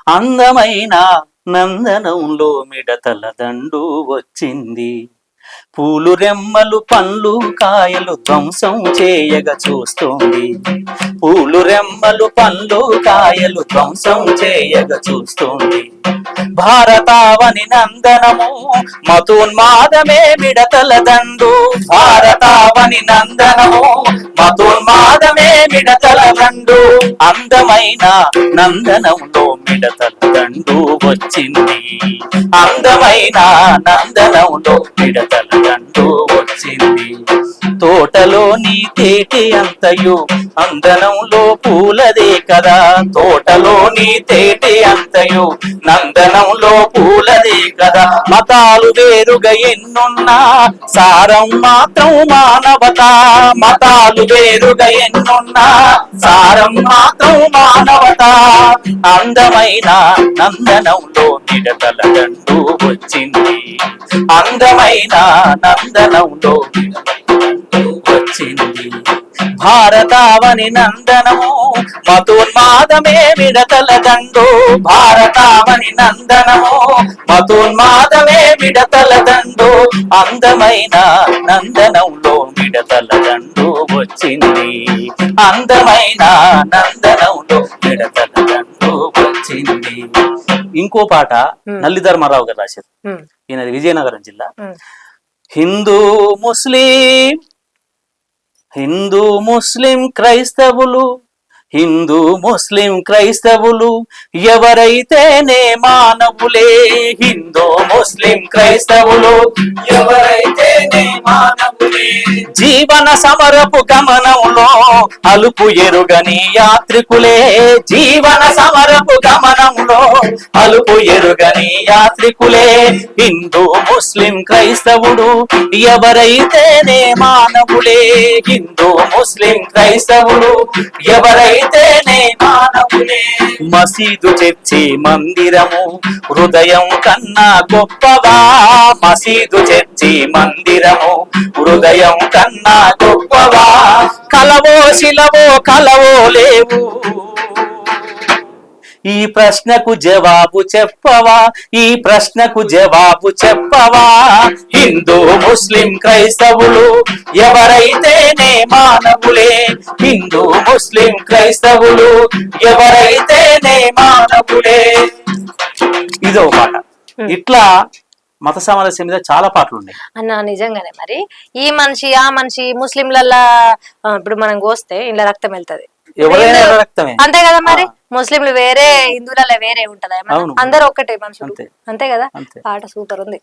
అందమైన నందనంలో మిడతల దండు వచ్చింది. పూలు రెమ్మలు పండ్లు కాయలు ధ్వంసం చేయగా చూస్తోంది. పూలు రెమ్మలు పండ్లు కాయలు ధ్వంసం చేయగా చూస్తోంది. భారతావని నందనము మతోన్మాదమే మిడతల దండు. భారతావని నందనము మతోన్మాదమే మిడతల దండు. అందమైన నందనంలో మిడతల దండు వచ్చింది. అందమైన నందనంలో మిడతల దండు వచ్చింది. తోటలోని తేటి అంతయు నందనంలో పూలదే కదా. తోటలోని తేటి అంతయు నందనంలో పూలదే కదా. మతాలు వేరుగా ఎన్నున్నా సారం మాత్రం మానవత. మతాలు వేరుగా ఎన్నున్నా సారం మాత్రం మానవత. అందమైన నందనంలో మిడతల దండు వచ్చింది. అందమైన నందనంలో వచ్చింది. భారతావని నందనము మతోన్మాదమే మిడతల దండు. భారతావని నందనము మతోన్మాదమే మిడతల దండు. అందమైన నందనంలో మిడతల దండు వచ్చింది. అందమైన నందనంలో మిడతల దండు వచ్చింది. ఇంకో పాట నల్లి ధర్మారావు గారు రాశారు. ఈయనది విజయనగరం జిల్లా. హిందూ ముస్లిం క్రైస్తవులు హిందూ ముస్లిం క్రైస్తవులు ఎవరైతేనే మానవులే. హిందూ ముస్లిం క్రైస్తవులు ఎవరైతేనే మానవులే. జీవన సమరపు గమనంలో అలుపు ఎరుగని యాత్రికులే. జీవన సమరపు గమనంలో అలుపు ఎరుగని యాత్రికులే. హిందూ ముస్లిం క్రైస్తవుడు ఎవరైతేనే మానవులే. హిందూ ముస్లిం క్రైస్తవుడు ఎవరైతేనే మానవులే. మసీదు చర్చి మందిరము హృదయం కన్నా గొప్పవా. మసీదు చర్చి మందిరము హృదయం కన్నా గొప్పవా. కలవో శిలవో కలవో లేవు. ఈ ప్రశ్నకు జవాబు చెప్పవా. ఈ ప్రశ్నకు జవాబు చెప్పవా. హిందూ ముస్లిం క్రైస్తవులు ఎవరైతేనే మానవులే. హిందూ ముస్లిం క్రైస్తవులు ఎవరైతేనే మానవులే. ఇదో పాట. ఇట్లా మత సామరస్యం మీద చాలా పాటలు ఉన్నాయి అన్న. నిజంగానే మరి ఈ మనిషి ఆ మనిషి ముస్లింలల్లా ఇప్పుడు మనం కోస్తే ఇంట్లో రక్తం వెళ్తది. ఎవరైనా రక్తమే. అంతే కదా మరి. ముస్లింలు వేరే హిందువులలో వేరే ఉంటదా? అందరూ ఒక్కటే మనుషులు. అంతే కదా. పాట సూపర్ ఉంది.